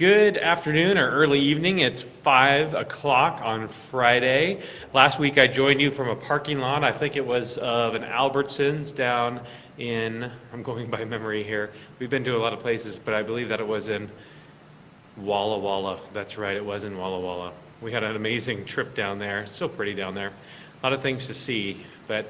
Good afternoon or early evening. It's 5 o'clock on Friday. Last week I joined you from a parking lot. I think it was of an Albertsons down in, I'm going by memory here. We've been to a lot of places, but I believe that it was in Walla Walla. That's right, it was in Walla Walla. We had an amazing trip down there. It's so pretty down there. A lot of things to see, but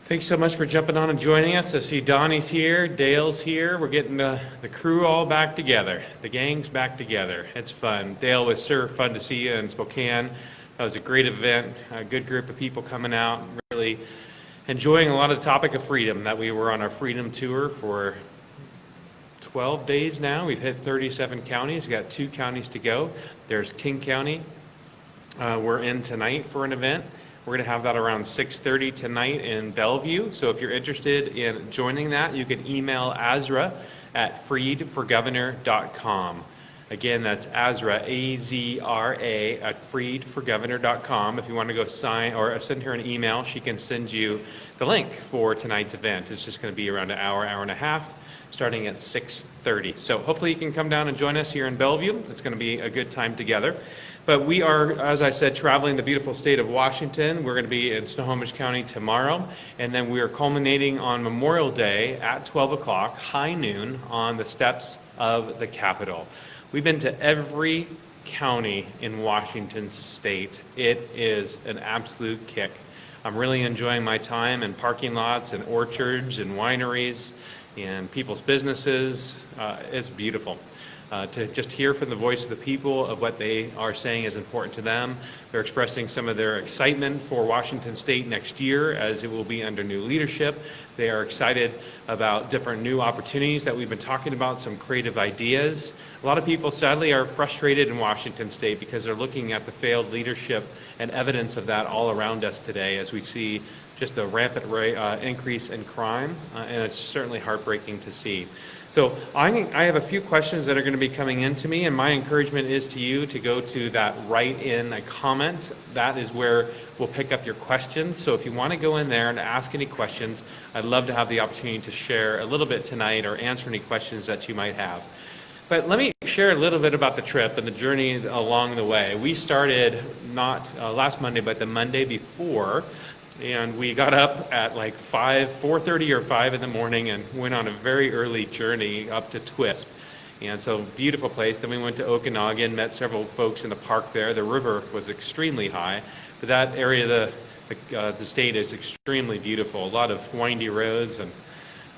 thanks so much for jumping on and joining us. I see Donnie's here, Dale's here. We're getting the crew all back together. The gang's back together. It's fun. Dale, was sure fun to see you in Spokane. That was a great event, a good group of people coming out, really enjoying a lot of the topic of freedom that we were on our freedom tour for 12 days now. We've hit 37 counties. We've got 2 counties to go. There's King County. We're in tonight for an event. We're going to have that around 6:30 tonight in Bellevue. So if you're interested in joining that, you can email Azra at freedforgovernor.com. Again, that's Azra, A-Z-R-A, at freedforgovernor.com. If you want to go sign or send her an email, she can send you the link for tonight's event. It's just going to be around an hour, hour and a half, starting at 6:30. So hopefully you can come down and join us here in Bellevue. It's going to be a good time together. But we are, as I said, traveling the beautiful state of Washington. We're going to be in Snohomish County tomorrow, and then we are culminating on Memorial Day at 12 o'clock, high noon, on the steps of the Capitol. We've been to every county in Washington state. It is an absolute kick. I'm really enjoying my time in parking lots and orchards and wineries and people's businesses. It's beautiful. To just hear from the voice of the people of what they are saying is important to them. They're expressing some of their excitement for Washington State next year as it will be under new leadership. They are excited about different new opportunities that we've been talking about, some creative ideas. A lot of people sadly are frustrated in Washington State because they're looking at the failed leadership and evidence of that all around us today as we see just a rampant increase in crime, and it's certainly heartbreaking to see. So I have a few questions that are going to be coming into me, and my encouragement is to you to go to that write in a comment. That is where we'll pick up your questions. So if you want to go in there and ask any questions, I'd love to have the opportunity to share a little bit tonight or answer any questions that you might have. But let me share a little bit about the trip and the journey along the way. We started not last Monday, but the Monday before. And we got up at like 4:30 or 5 in the morning and went on a very early journey up to Twisp. And so beautiful place. Then we went to Okanagan, met several folks in the park there. The river was extremely high, but that area of the state is extremely beautiful. A lot of windy roads and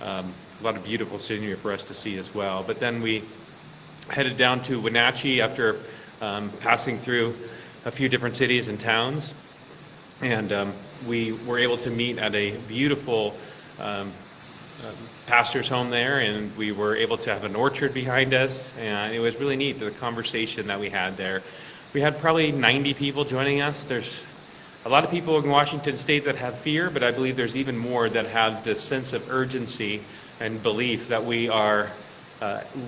a lot of beautiful scenery for us to see as well. But then we headed down to Wenatchee after passing through a few different cities and towns. And we were able to meet at a beautiful pastor's home there, and we were able to have an orchard behind us, and it was really neat, the conversation that we had there. We had probably 90 people joining us. There's a lot of people in Washington State that have fear, but I believe there's even more that have this sense of urgency and belief that we are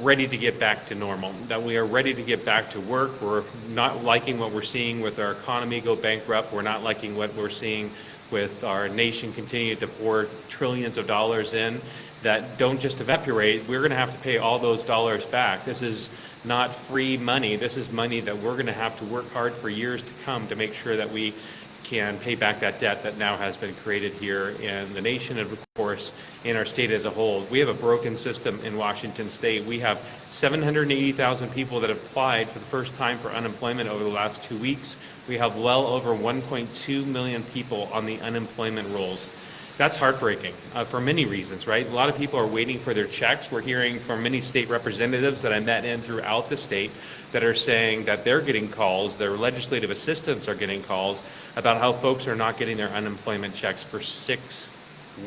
ready to get back to normal, that we are ready to get back to work. We're not liking what we're seeing with our economy go bankrupt. We're not liking what we're seeing with our nation continue to pour trillions of dollars in that don't just evaporate. We're going to have to pay all those dollars back. This is not free money. This is money that we're going to have to work hard for years to come to make sure that we can pay back that debt that now has been created here in the nation and, of course, in our state as a whole. We have a broken system in Washington State. We have 780,000 people that have applied for the first time for unemployment over the last 2 weeks. We have well over 1.2 million people on the unemployment rolls. That's heartbreaking for many reasons, right? A lot of people are waiting for their checks. We're hearing from many state representatives that I met in throughout the state that are saying that they're getting calls, their legislative assistants are getting calls about how folks are not getting their unemployment checks for 6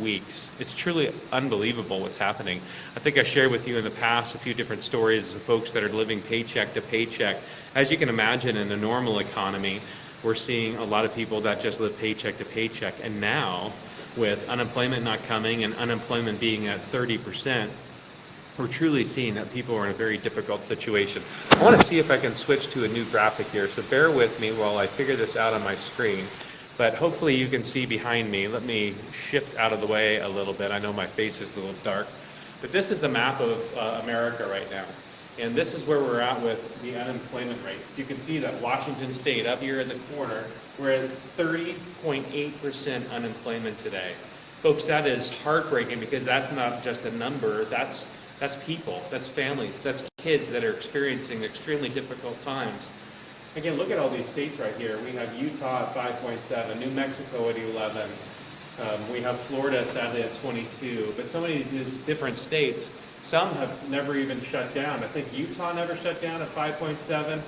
weeks. It's truly unbelievable what's happening. I think I shared with you in the past a few different stories of folks that are living paycheck to paycheck. As you can imagine, in a normal economy, we're seeing a lot of people that just live paycheck to paycheck. And now, with unemployment not coming and unemployment being at 30%, we're truly seeing that people are in a very difficult situation. I want to see if I can switch to a new graphic here, so bear with me while I figure this out on my screen. But hopefully you can see behind me. Let me shift out of the way a little bit. I know my face is a little dark. But this is the map of America right now. And this is where we're at with the unemployment rates. You can see that Washington State, up here in the corner, we're at 30.8% unemployment today. Folks, that is heartbreaking because that's not just a number, that's people, that's families, that's kids that are experiencing extremely difficult times. Again, look at all these states right here. We have Utah at 5.7, New Mexico at 11. We have Florida sadly at 22, but so many of these different states, some have never even shut down. I think Utah never shut down at 5.7,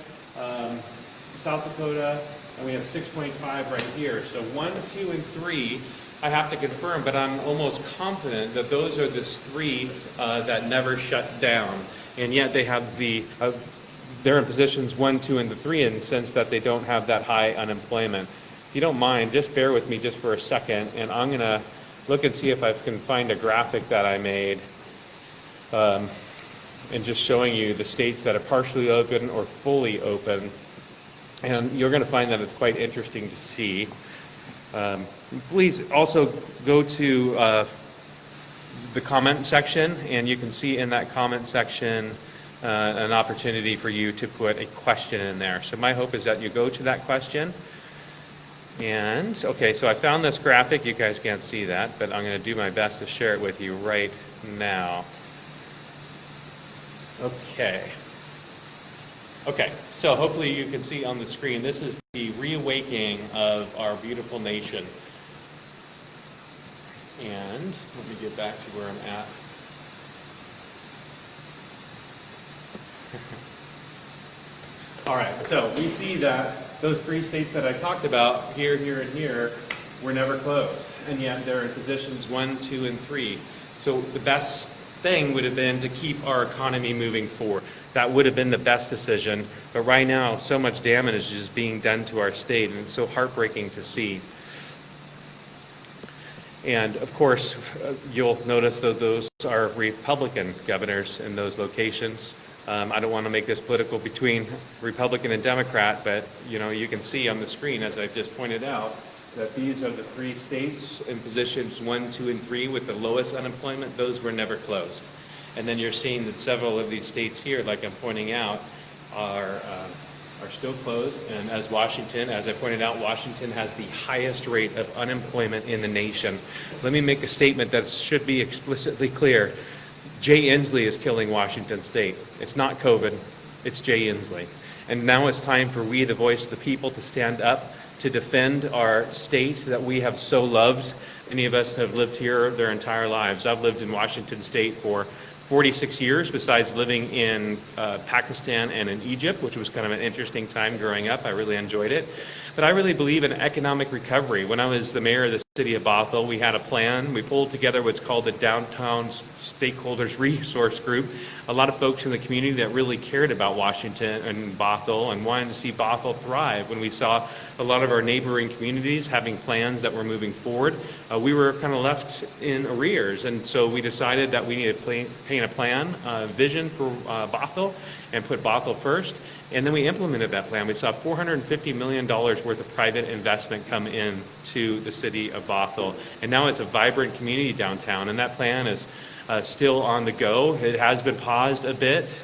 South Dakota, and we have 6.5 right here. So 1, 2, and 3, I have to confirm, but I'm almost confident that those are the 3 that never shut down. And yet they have they're in positions 1, 2, and 3 in the sense that they don't have that high unemployment. If you don't mind, just bear with me just for a second, and I'm going to look and see if I can find a graphic that I made, and just showing you the states that are partially open or fully open. And you're going to find that it's quite interesting to see. Please also go to the comment section, and you can see in that comment section an opportunity for you to put a question in there. So my hope is that you go to that question. And, okay, so I found this graphic. You guys can't see that, but I'm going to do my best to share it with you right now. Okay, so hopefully you can see on the screen, this is the reawakening of our beautiful nation. And let me get back to where I'm at. All right, so we see that those 3 states that I talked about, here, here, and here, were never closed. And yet they're in positions 1, 2, and 3. So the best thing would have been to keep our economy moving forward. That would have been the best decision. But right now, so much damage is being done to our state, and it's so heartbreaking to see. And of course, you'll notice that those are Republican governors in those locations. I don't want to make this political between Republican and Democrat, but you can see on the screen, as I've just pointed out, that these are the 3 states in positions 1, 2, and 3 with the lowest unemployment. Those were never closed. And then you're seeing that several of these states here, like I'm pointing out, are still closed. And as I pointed out, Washington has the highest rate of unemployment in the nation. Let me make a statement that should be explicitly clear. Jay Inslee is killing Washington State. It's not COVID, it's Jay Inslee. And now it's time for we, the voice of the people, to stand up to defend our state that we have so loved. Many of us have lived here their entire lives. I've lived in Washington State for 46 years, besides living in Pakistan and in Egypt, which was kind of an interesting time growing up. I really enjoyed it. But I really believe in economic recovery. When I was the mayor of the city of Bothell, we had a plan. We pulled together what's called the Downtown Stakeholders Resource Group. A lot of folks in the community that really cared about Washington and Bothell and wanted to see Bothell thrive. When we saw a lot of our neighboring communities having plans that were moving forward, we were kind of left in arrears. And so we decided that we needed to paint a plan, vision for Bothell, and put Bothell first. And then we implemented that plan. We saw $450 million worth of private investment come in to the city of Bothell. And now it's a vibrant community downtown, and that plan is still on the go. It has been paused a bit.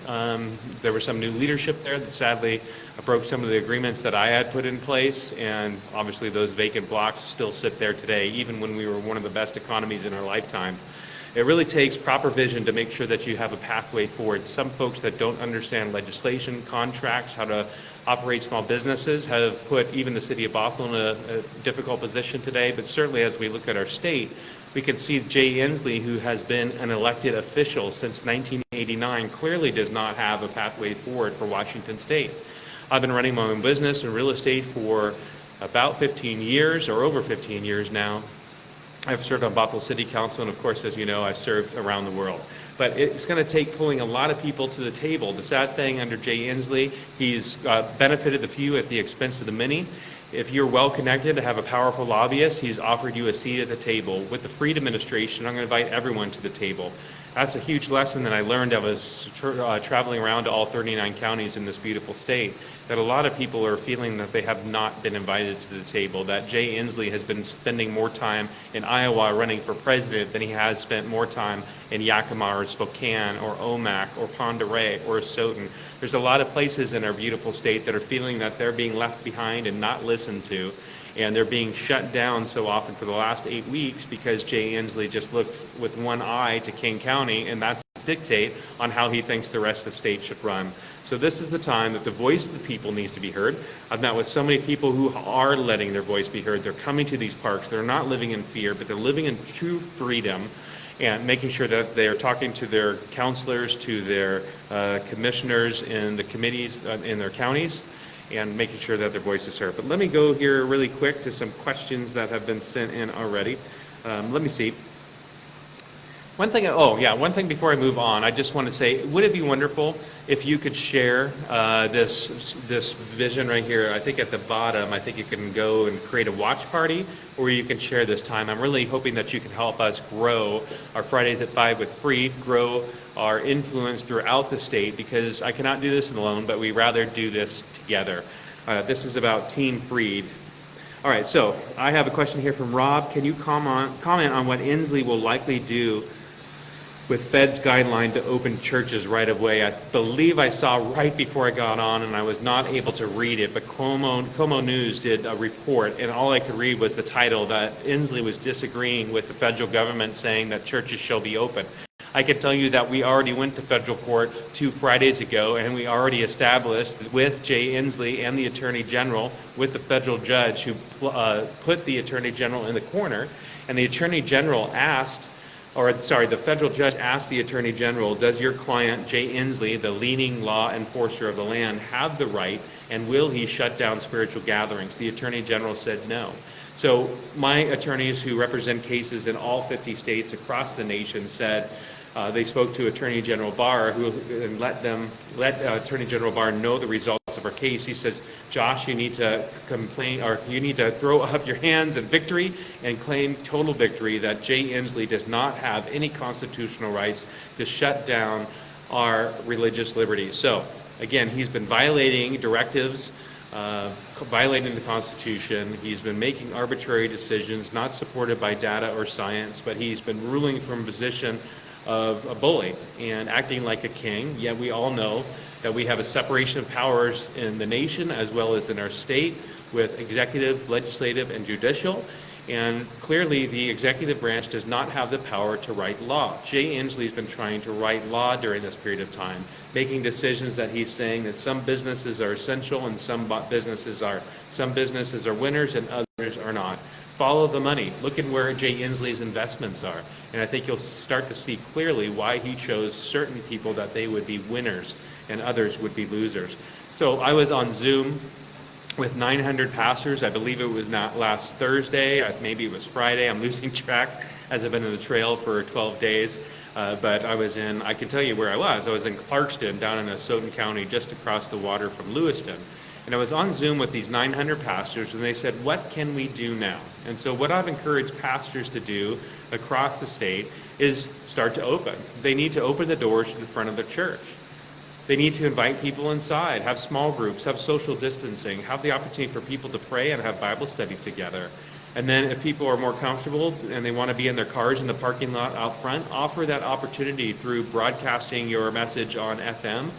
There was some new leadership there that sadly broke some of the agreements that I had put in place, and obviously those vacant blocks still sit there today, even when we were one of the best economies in our lifetime. It really takes proper vision to make sure that you have a pathway forward. Some folks that don't understand legislation, contracts, how to operate small businesses have put even the city of Bothell in a difficult position today. But certainly as we look at our state, we can see Jay Inslee, who has been an elected official since 1989, clearly does not have a pathway forward for Washington State. I've been running my own business in real estate for about 15 years or over 15 years now. I've served on Bothell City Council, and of course, as you know, I've served around the world. But it's going to take pulling a lot of people to the table. The sad thing under Jay Inslee, he's benefited the few at the expense of the many. If you're well connected to have a powerful lobbyist, he's offered you a seat at the table. With the Freed administration, I'm going to invite everyone to the table. That's a huge lesson that I learned. I was traveling around to all 39 counties in this beautiful state, that a lot of people are feeling that they have not been invited to the table, that Jay Inslee has been spending more time in Iowa running for president than he has spent more time in Yakima or Spokane or Omak or Pend Oreille or Stoughton. There's a lot of places in our beautiful state that are feeling that they're being left behind and not listened to. And they're being shut down so often for the last 8 weeks because Jay Inslee just looked with one eye to King County, and that's to dictate on how he thinks the rest of the state should run. So this is the time that the voice of the people needs to be heard. I've met with so many people who are letting their voice be heard. They're coming to these parks. They're not living in fear, but they're living in true freedom and making sure that they are talking to their counselors, to their commissioners in the committees in their counties, and making sure that their voice is heard. But let me go here really quick to some questions that have been sent in already. Let me see. One thing before I move on, I just want to say, would it be wonderful if you could share this vision right here? I think at the bottom, I think you can go and create a watch party, or you can share this time. I'm really hoping that you can help us grow our Fridays at 5 with Freed, grow our influence throughout the state, because I cannot do this alone, but we rather do this together. This is about Team Freed. All right, so I have a question here from Rob. Can you comment on what Inslee will likely do with Fed's guideline to open churches right away? I believe I saw right before I got on, and I was not able to read it, but Como News did a report, and all I could read was the title that Inslee was disagreeing with the federal government saying that churches shall be open. I can tell you that we already went to federal court 2 Fridays ago, and we already established with Jay Inslee and the Attorney General, with the federal judge who put the Attorney General in the corner, and the Attorney General the federal judge asked the Attorney General, does your client, Jay Inslee, the leading law enforcer of the land, have the right, and will he shut down spiritual gatherings? The Attorney General said no. So my attorneys who represent cases in all 50 states across the nation said they spoke to Attorney General Barr, who let Attorney General Barr know the results of our case. He says, Josh, you need to complain, or you need to throw up your hands in victory and claim total victory that Jay Inslee does not have any constitutional rights to shut down our religious liberties. So again, he's been violating directives, violating the Constitution. He's been making arbitrary decisions not supported by data or science, but he's been ruling from a position of a bully and acting like a king. Yet we all know that we have a separation of powers in the nation as well as in our state, with executive, legislative, and judicial. And clearly the executive branch does not have the power to write law. Jay Inslee's been trying to write law during this period of time, making decisions that he's saying that some businesses are essential and some businesses are winners and others are not. Follow the money. Look at where Jay Inslee's investments are. And I think you'll start to see clearly why he chose certain people that they would be winners and others would be losers. So I was on Zoom with 900 pastors. I believe it was not last Thursday, maybe it was Friday. I'm losing track as I've been on the trail for 12 days. But I can tell you where I was. I was in Clarkston, down in Stoughton County, just across the water from Lewiston. And I was on Zoom with these 900 pastors, and they said, what can we do now? And so what I've encouraged pastors to do across the state is start to open. They need to open the doors to the front of the church. They need to invite people inside, have small groups, have social distancing, have the opportunity for people to pray and have Bible study together. And then if people are more comfortable and they want to be in their cars in the parking lot out front, offer that opportunity through broadcasting your message on FM.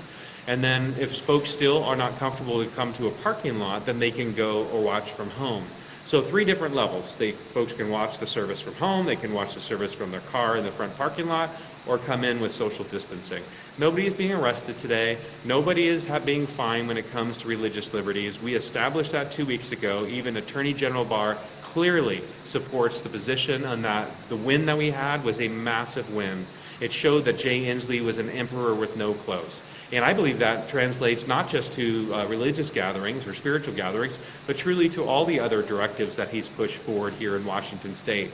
And then if folks still are not comfortable to come to a parking lot, then they can go or watch from home. So 3 different levels. Folks can watch the service from home, they can watch the service from their car in the front parking lot, or come in with social distancing. Nobody is being arrested today. Nobody is being fined when it comes to religious liberties. We established that 2 weeks ago. Even Attorney General Barr clearly supports the position on that. The win that we had was a massive win. It showed that Jay Inslee was an emperor with no clothes. And I believe that translates not just to religious gatherings or spiritual gatherings, but truly to all the other directives that he's pushed forward here in Washington State.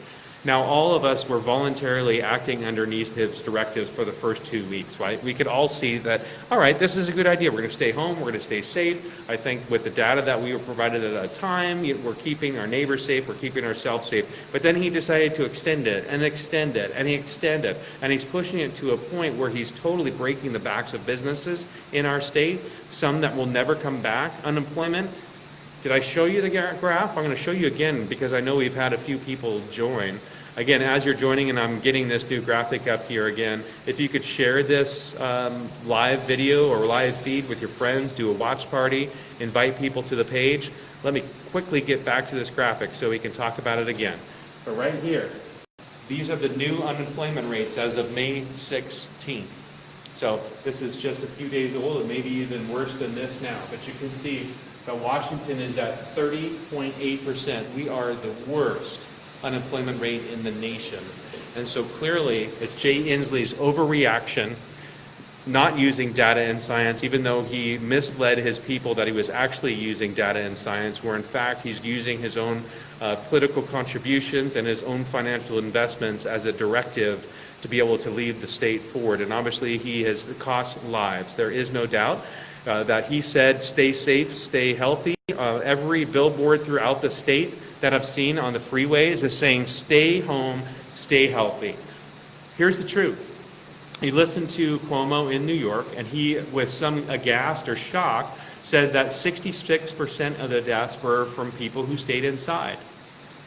Now, all of us were voluntarily acting underneath his directives for the first 2 weeks, right? We could all see that, all right, this is a good idea. We're going to stay home. We're going to stay safe. I think with the data that we were provided at that time, we're keeping our neighbors safe. We're keeping ourselves safe. But then he decided to extend it and extend it and extend it. And he's pushing it to a point where he's totally breaking the backs of businesses in our state, some that will never come back. Unemployment. Did I show you the graph? I'm going to show you again because I know we've had a few people join. Again, as you're joining, and I'm getting this new graphic up here again, if you could share this live video or live feed with your friends, do a watch party, invite people to the page. Let me quickly get back to this graphic so we can talk about it again. But right here, these are the new unemployment rates as of May 16th. So this is just a few days old, and maybe even worse than this now. But you can see that Washington is at 30.8%. We are the worst unemployment rate in the nation. And so clearly it's Jay Inslee's overreaction, not using data and science, even though he misled his people that he was actually using data and science, where in fact he's using his own political contributions and his own financial investments as a directive to be able to lead the state forward. And obviously he has cost lives. There is no doubt that he said, stay safe, stay healthy. Every billboard throughout the state that I've seen on the freeways is saying, stay home, stay healthy. Here's the truth. You listen to Cuomo in New York, and he, with some aghast or shock, said that 66% of the deaths were from people who stayed inside.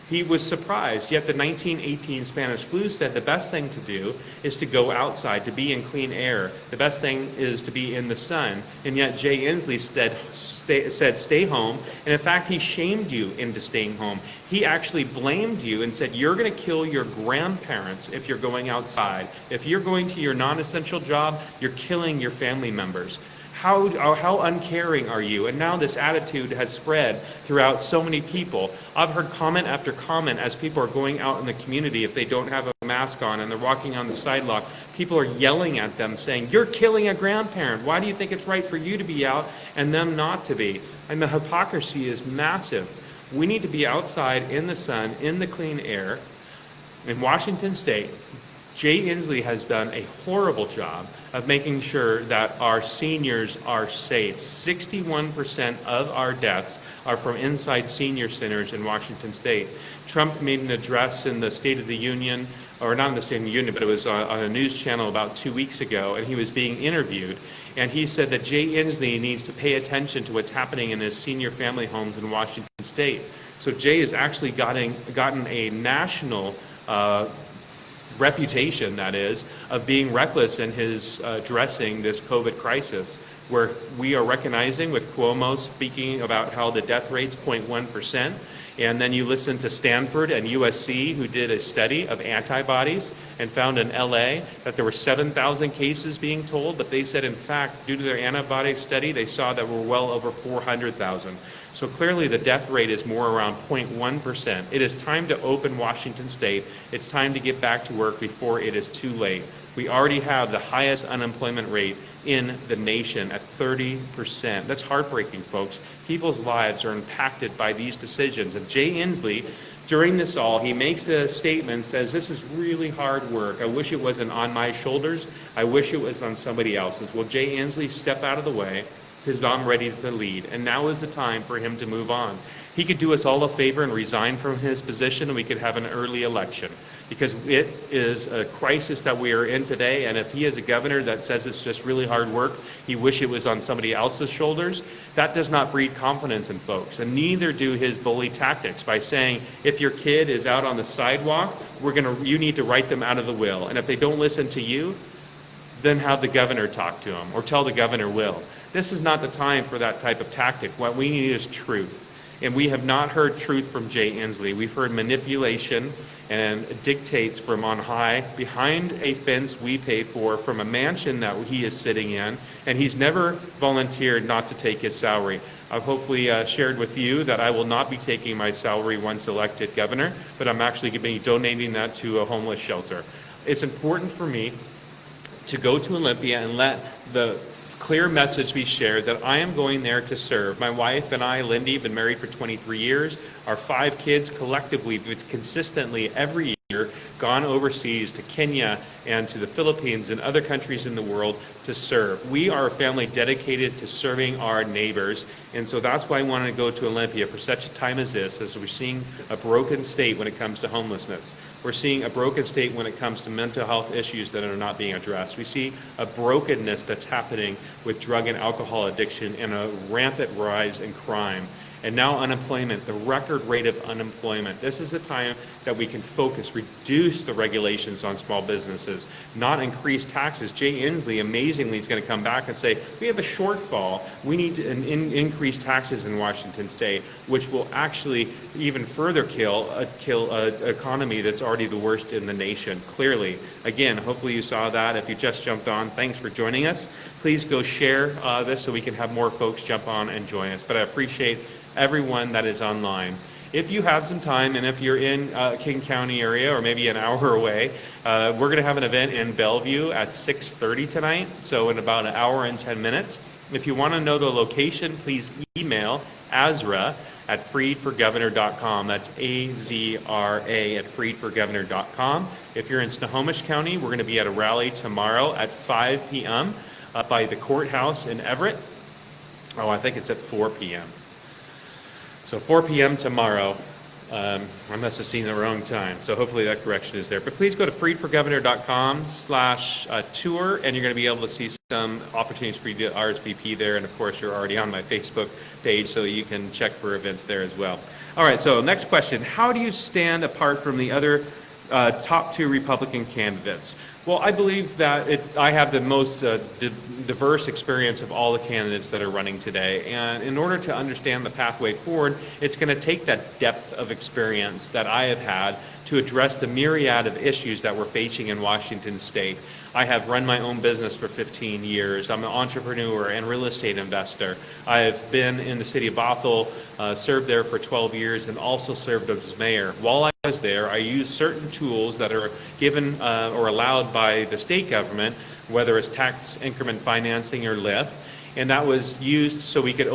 He was surprised, yet the 1918 Spanish flu said the best thing to do is to go outside, to be in clean air. The best thing is to be in the sun. And yet Jay Inslee said stay home, and in fact he shamed you into staying home. He actually blamed you and said you're going to kill your grandparents if you're going outside. If you're going to your non-essential job, you're killing your family members. How uncaring are you? And now this attitude has spread throughout so many people. I've heard comment after comment as people are going out in the community if they don't have a mask on and they're walking on the sidewalk. People are yelling at them saying, you're killing a grandparent. Why do you think it's right for you to be out and them not to be? And the hypocrisy is massive. We need to be outside in the sun, in the clean air. In Washington State, Jay Inslee has done a horrible job of making sure that our seniors are safe. 61% of our deaths are from inside senior centers in Washington State. Trump made an address in the State of the Union, or not in the State of the Union, but it was on a news channel about 2 weeks ago, and he was being interviewed. And he said that Jay Inslee needs to pay attention to what's happening in his senior family homes in Washington State. So Jay has actually gotten a national reputation, that is, of being reckless in his addressing this COVID crisis, where we are recognizing with Cuomo speaking about how the death rate's 0.1%, and then you listen to Stanford and USC, who did a study of antibodies and found in LA that there were 7,000 cases being told, but they said in fact, due to their antibody study, they saw that we're well over 400,000. So clearly the death rate is more around 0.1%. It is time to open Washington State. It's time to get back to work before it is too late. We already have the highest unemployment rate in the nation at 30%. That's heartbreaking, folks. People's lives are impacted by these decisions. And Jay Inslee, during this all, he makes a statement, says, this is really hard work. I wish it wasn't on my shoulders. I wish it was on somebody else's. Well, Jay Inslee, step out of the way, because I'm ready to lead. And now is the time for him to move on. He could do us all a favor and resign from his position, and we could have an early election. Because it is a crisis that we are in today, and if he is a governor that says it's just really hard work, he wish it was on somebody else's shoulders, that does not breed confidence in folks. And neither do his bully tactics by saying, if your kid is out on the sidewalk, you need to write them out of the will. And if they don't listen to you, then have the governor talk to them, or tell the governor will. This is not the time for that type of tactic. What we need is truth. And we have not heard truth from Jay Inslee. We've heard manipulation and dictates from on high, behind a fence we pay for, from a mansion that he is sitting in, and he's never volunteered not to take his salary. I've hopefully shared with you that I will not be taking my salary once elected governor, but I'm actually going to be donating that to a homeless shelter. It's important for me to go to Olympia and let the clear message be shared that I am going there to serve. My wife and I, Lindy, have been married for 23 years. Our 5 kids collectively, consistently every year, gone overseas to Kenya and to the Philippines and other countries in the world to serve. We are a family dedicated to serving our neighbors, and so that's why I wanted to go to Olympia for such a time as this, as we're seeing a broken state when it comes to homelessness. We're seeing a broken state when it comes to mental health issues that are not being addressed. We see a brokenness that's happening with drug and alcohol addiction and a rampant rise in crime. And now unemployment, the record rate of unemployment. This is the time that we can focus, reduce the regulations on small businesses, not increase taxes. Jay Inslee amazingly is going to come back and say, we have a shortfall. We need to increase taxes in Washington state, which will actually even further kill an economy that's already the worst in the nation, clearly. Again, hopefully you saw that. If you just jumped on, thanks for joining us. Please go share this so we can have more folks jump on and join us. But I appreciate everyone that is online. If you have some time, and if you're in King County area or maybe an hour away, we're going to have an event in Bellevue at 6:30 tonight, so in about an hour and 10 minutes. If you want to know the location, please email Azra at freedforgovernor.com. That's AZRA at freedforgovernor.com. If you're in Snohomish County, we're going to be at a rally tomorrow at 5 p.m. By the courthouse in Everett. Oh, I think it's at 4 p.m. So 4 p.m. tomorrow. I must have seen the wrong time, so hopefully that correction is there. But please go to freedforgovernor.com/tour, and you're going to be able to see some opportunities for you to RSVP there. And of course, you're already on my Facebook page, so you can check for events there as well. All right, so next question. How do you stand apart from the other top 2 Republican candidates? Well, I believe that I have the most diverse experience of all the candidates that are running today. And in order to understand the pathway forward, it's going to take that depth of experience that I have had to address the myriad of issues that we're facing in Washington state. I have run my own business for 15 years. I'm an entrepreneur and real estate investor. I've been in the city of Bothell, served there for 12 years, and also served as mayor. While I was there, I used certain tools that are given or allowed by the state government, whether it's tax increment financing or LIFT, and that was used so we could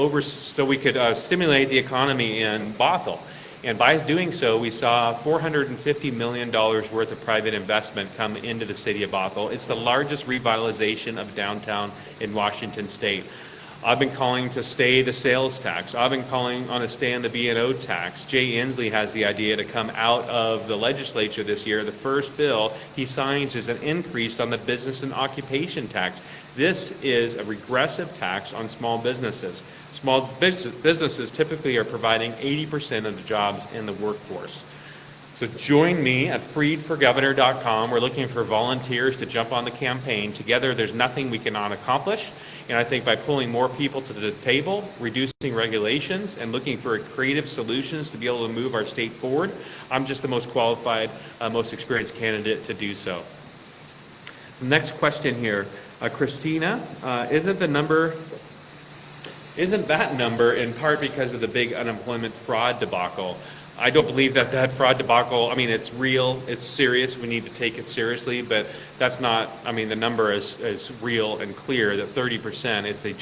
stimulate the economy in Bothell. And by doing so, we saw $450 million worth of private investment come into the city of Bothell. It's the largest revitalization of downtown in Washington state. I've been calling to stay the sales tax. I've been calling on a stay on the B&O tax. Jay Inslee has the idea to come out of the legislature this year. The first bill he signs is an increase on the business and occupation tax. This is a regressive tax on small businesses. Small businesses typically are providing 80% of the jobs in the workforce. So join me at freedforgovernor.com. We're looking for volunteers to jump on the campaign. Together, there's nothing we cannot accomplish. And I think by pulling more people to the table, reducing regulations, and looking for creative solutions to be able to move our state forward, I'm just the most qualified, most experienced candidate to do so. Next question here. Christina, isn't that number in part because of the big unemployment fraud debacle? I don't believe that fraud debacle, I mean, it's real, it's serious, we need to take it seriously, but that's not, I mean, the number is real and clear that 30%, it's a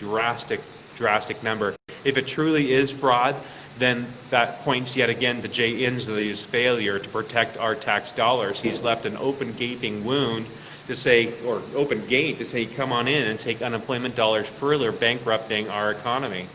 drastic number. If it truly is fraud, then that points yet again to Jay Inslee's failure to protect our tax dollars. He's left an open gaping wound to say, or open gate to say, come on in and take unemployment dollars, further bankrupting our economy.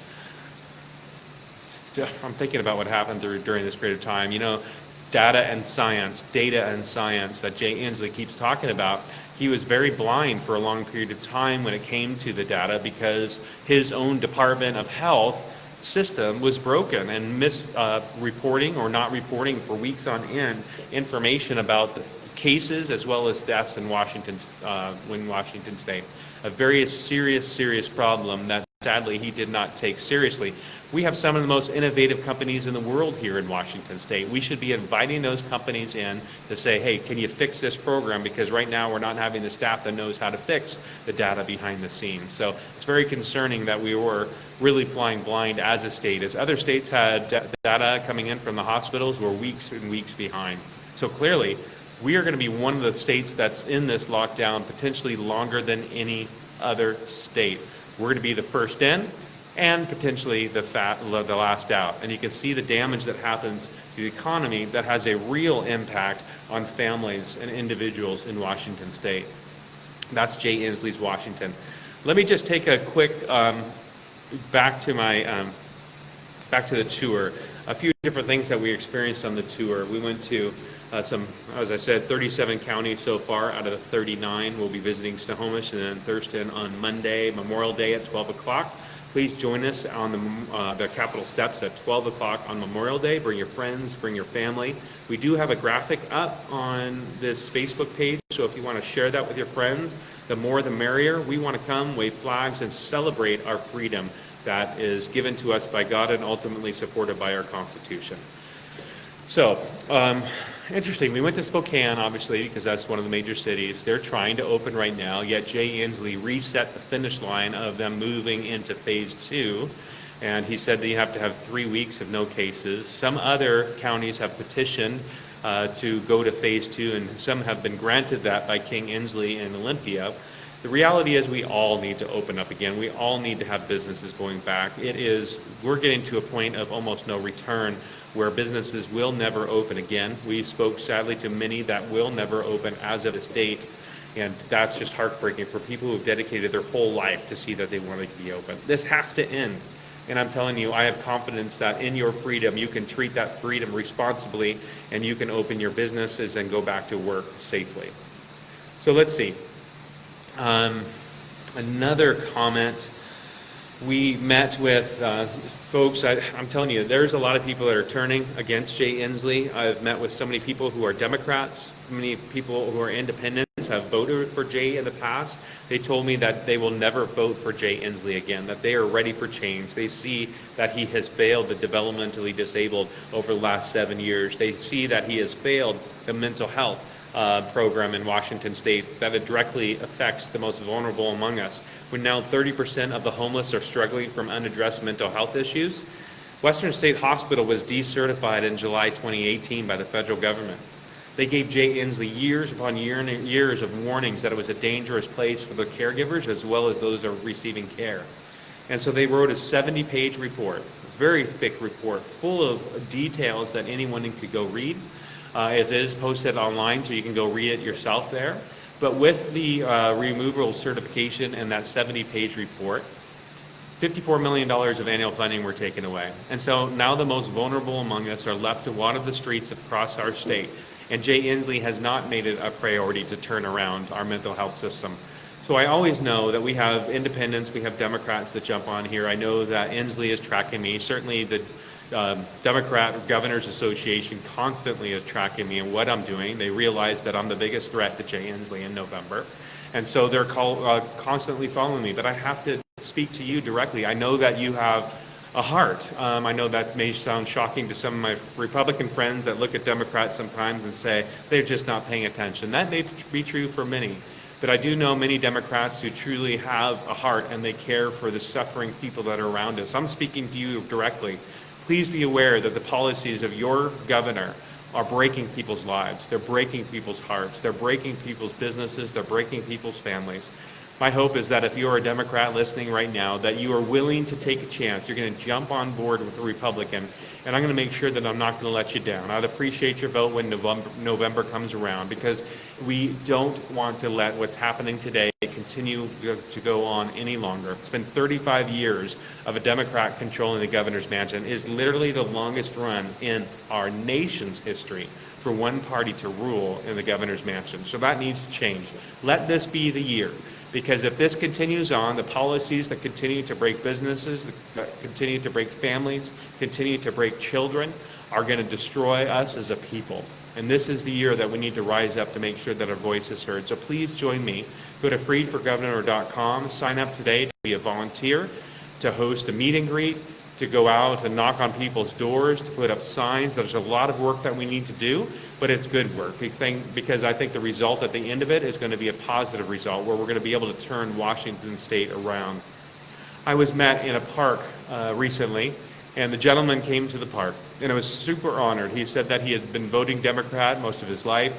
I'm thinking about what happened during this period of time. You know, data and science that Jay Inslee keeps talking about. He was very blind for a long period of time when it came to the data because his own Department of Health system was broken and misreporting or not reporting for weeks on end information about the cases as well as deaths in Washington state. A very serious problem that sadly he did not take seriously. We have some of the most innovative companies in the world here in Washington state. We should be inviting those companies in to say, hey, can you fix this program? Because right now we're not having the staff that knows how to fix the data behind the scenes. So it's very concerning that we were really flying blind as a state. As other states had data coming in from the hospitals, we're weeks and weeks behind. So clearly, we are going to be one of the states that's in this lockdown potentially longer than any other state. We're going to be the first in and potentially the last out. And you can see the damage that happens to the economy that has a real impact on families and individuals in Washington State. That's Jay Inslee's Washington. Let me just take a quick back to the tour. A few different things that we experienced on the tour. We went to as I said, 37 counties so far out of the 39. We'll be visiting Snohomish and then Thurston on Monday, Memorial Day at 12 o'clock. Please join us on the Capitol steps at 12 o'clock on Memorial Day. Bring your friends, bring your family. We do have a graphic up on this Facebook page, so if you want to share that with your friends, the more the merrier. We want to come, wave flags, and celebrate our freedom that is given to us by God and ultimately supported by our Constitution. So, interesting. We went to Spokane, obviously, because that's one of the major cities. They're trying to open right now, yet Jay Inslee reset the finish line of them moving into phase 2. And he said that you have to have 3 weeks of no cases. Some other counties have petitioned to go to phase 2, and some have been granted that by King Inslee and Olympia. The reality is we all need to open up again. We all need to have businesses going back. We're getting to a point of almost no return where businesses will never open again. We spoke sadly to many that will never open as of this date, and that's just heartbreaking for people who've dedicated their whole life to see that they want to be open. This has to end, and I'm telling you, I have confidence that in your freedom, you can treat that freedom responsibly, and you can open your businesses and go back to work safely. So let's see. Another comment. We met with folks. I'm telling you, there's a lot of people that are turning against Jay Inslee. I've met with so many people who are Democrats. Many people who are independents have voted for Jay in the past. They told me that they will never vote for Jay Inslee again, that they are ready for change. They see that he has failed the developmentally disabled over the last 7 years. They see that he has failed the mental health program in Washington State, that it directly affects the most vulnerable among us. When now 30% of the homeless are struggling from unaddressed mental health issues. Western State Hospital was decertified in July 2018 by the federal government. They gave Jay Inslee years upon years of warnings that it was a dangerous place for the caregivers as well as those who are receiving care. And so they wrote a 70-page report, very thick report, full of details that anyone could go read. It is posted online, so you can go read it yourself there. But with the removal certification and that 70-page report, $54 million of annual funding were taken away. And so now the most vulnerable among us are left to wander the streets across our state. And Jay Inslee has not made it a priority to turn around our mental health system. So I always know that we have independents, we have Democrats that jump on here. I know that Inslee is tracking me. Certainly the Democrat Governors Association constantly is tracking me and what I'm doing. They realize that I'm the biggest threat to Jay Inslee in November. And so they're constantly following me. But I have to speak to you directly. I know that you have a heart. I know that may sound shocking to some of my Republican friends that look at Democrats sometimes and say they're just not paying attention. That may be true for many. But I do know many Democrats who truly have a heart and they care for the suffering people that are around us. I'm speaking to you directly. Please be aware that the policies of your governor are breaking people's lives. They're breaking people's hearts. They're breaking people's businesses. They're breaking people's families. My hope is that if you are a Democrat listening right now, that you are willing to take a chance. You're going to jump on board with a Republican, and I'm going to make sure that I'm not going to let you down. I'd appreciate your vote when November comes around, because we don't want to let what's happening today continue to go on any longer. It's been 35 years of a Democrat controlling the governor's mansion. It is literally the longest run in our nation's history for one party to rule in the governor's mansion. So that needs to change. Let this be the year. Because if this continues on, the policies that continue to break businesses, that continue to break families, continue to break children, are going to destroy us as a people. And this is the year that we need to rise up to make sure that our voice is heard. So please join me. Go to freedforgovernor.com, sign up today to be a volunteer, to host a meet and greet, to go out and knock on people's doors, to put up signs. There's a lot of work that we need to do, but it's good work. Because I think the result at the end of it is going to be a positive result where we're going to be able to turn Washington State around. I was met in a park recently, and the gentleman came to the park, and I was super honored. He said that he had been voting Democrat most of his life,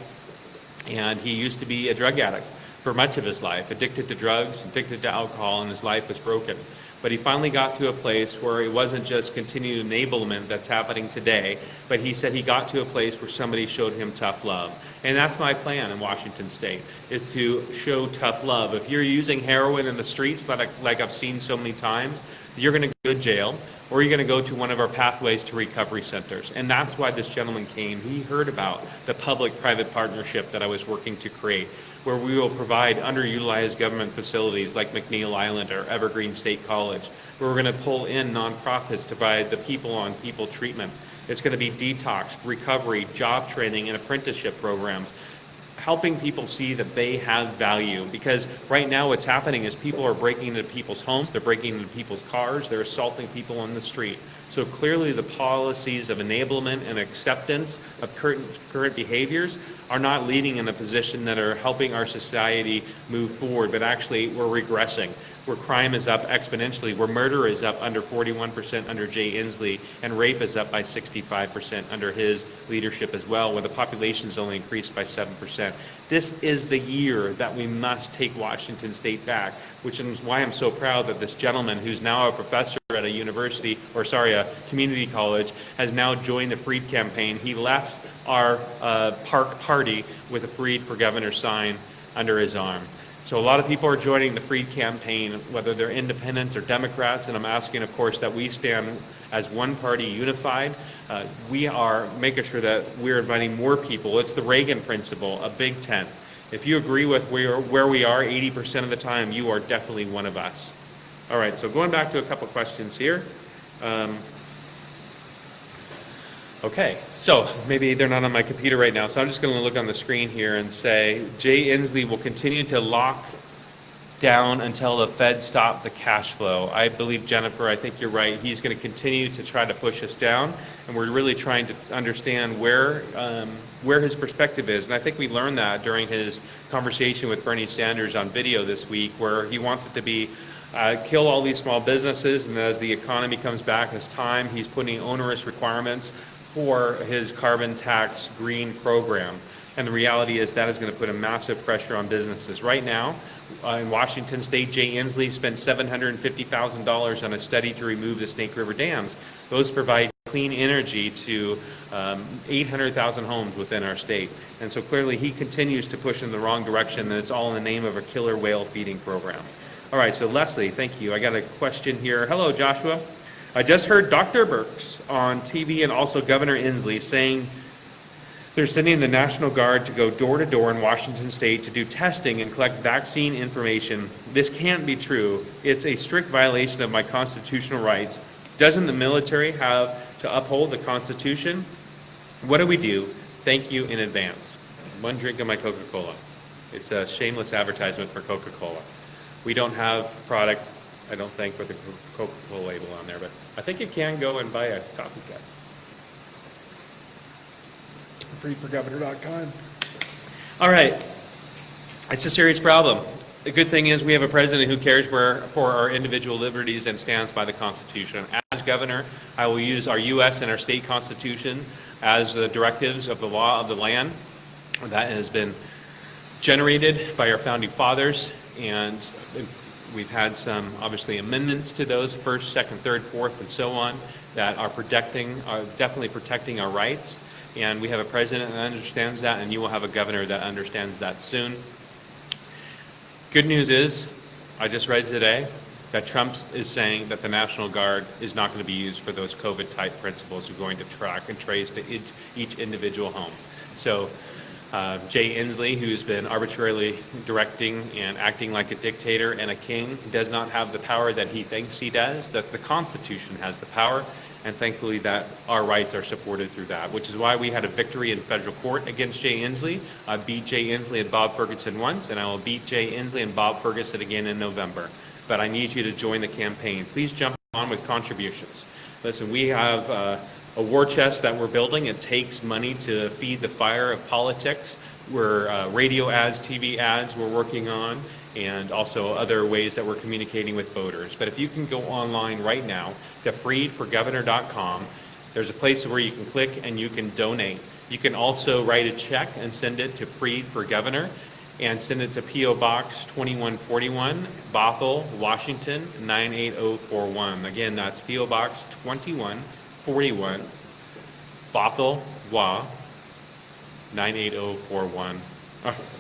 and he used to be a drug addict. for much of his life, addicted to drugs, addicted to alcohol, and his life was broken. But he finally got to a place where it wasn't just continued enablement that's happening today, but he said he got to a place where somebody showed him tough love. And that's my plan in Washington State, is to show tough love. If you're using heroin in the streets, like I've seen so many times, you're going to go to jail, or you're going to go to one of our pathways to recovery centers. And that's why this gentleman came. He heard about the public-private partnership that I was working to create, where we will provide underutilized government facilities like McNeil Island or Evergreen State College, where we're going to pull in nonprofits to provide the people-on-people treatment. It's going to be detox, recovery, job training, and apprenticeship programs, helping people see that they have value. Because right now what's happening is people are breaking into people's homes, they're breaking into people's cars, they're assaulting people on the street. So clearly the policies of enablement and acceptance of current behaviors are not leading in a position that are helping our society move forward, but actually we're regressing. Where crime is up exponentially, where murder is up under 41% under Jay Inslee, and rape is up by 65% under his leadership as well, where the population's only increased by 7%. This is the year that we must take Washington State back, which is why I'm so proud that this gentleman, who's now a professor at a community college, has now joined the Freed campaign. He left our park party with a Freed for Governor sign under his arm. So a lot of people are joining the Freed campaign, whether they're independents or Democrats, and I'm asking, of course, that we stand as one party unified. We are making sure that we're inviting more people. It's the Reagan principle, a big tent. If you agree with where we are 80% of the time, you are definitely one of us. All right, so going back to a couple questions here. Okay, so maybe they're not on my computer right now, so I'm just going to look on the screen here and say Jay Inslee will continue to lock down until the Fed stop the cash flow. I believe, Jennifer, I think you're right. He's going to continue to try to push us down, and we're really trying to understand where his perspective is. And I think we learned that during his conversation with Bernie Sanders on video this week, where he wants it to be kill all these small businesses, and as the economy comes back, as time, he's putting onerous requirements for his carbon tax green program. And the reality is that is going to put a massive pressure on businesses. Right now, in Washington State, Jay Inslee spent $750,000 on a study to remove the Snake River dams. Those provide clean energy to 800,000 homes within our state. And so clearly he continues to push in the wrong direction, and it's all in the name of a killer whale feeding program. All right, so Leslie, thank you. I got a question here. Hello, Joshua. I just heard Dr. Birx on TV and also Governor Inslee saying they're sending the National Guard to go door to door in Washington State to do testing and collect vaccine information. This can't be true. It's a strict violation of my constitutional rights. Doesn't the military have to uphold the Constitution? What do we do? Thank you in advance. One drink of my Coca-Cola. It's a shameless advertisement for Coca-Cola. We don't have product, I don't think, with a Coca-Cola label on there, but I think you can go and buy a coffee cup. freeforgovernor.com. All right, it's a serious problem. The good thing is we have a president who cares for our individual liberties and stands by the Constitution. As governor, I will use our U.S. and our state constitution as the directives of the law of the land that has been generated by our founding fathers, and we've had some, obviously, amendments to those, first, second, third, fourth, and so on, that are definitely protecting our rights. And we have a president that understands that, and you will have a governor that understands that soon. Good news is, I just read today that Trump is saying that the National Guard is not going to be used for those COVID-type principles. We're going to track and trace to each individual home. So Jay Inslee, who's been arbitrarily directing and acting like a dictator and a king, does not have the power that he thinks he does, that the Constitution has the power, and thankfully that our rights are supported through that, which is why we had a victory in federal court against Jay Inslee. I beat Jay Inslee and Bob Ferguson once, and I will beat Jay Inslee and Bob Ferguson again in November. But I need you to join the campaign. Please jump on with contributions. Listen, we have a war chest that we're building. It takes money to feed the fire of politics. We're radio ads, TV ads we're working on, and also other ways that we're communicating with voters. But if you can go online right now to freedforgovernor.com, there's a place where you can click and you can donate. You can also write a check and send it to Freed for Governor. and send it to P.O. Box 2141, Bothell, Washington 98041. Again, that's P.O. Box 2141, Bothell, WA 98041.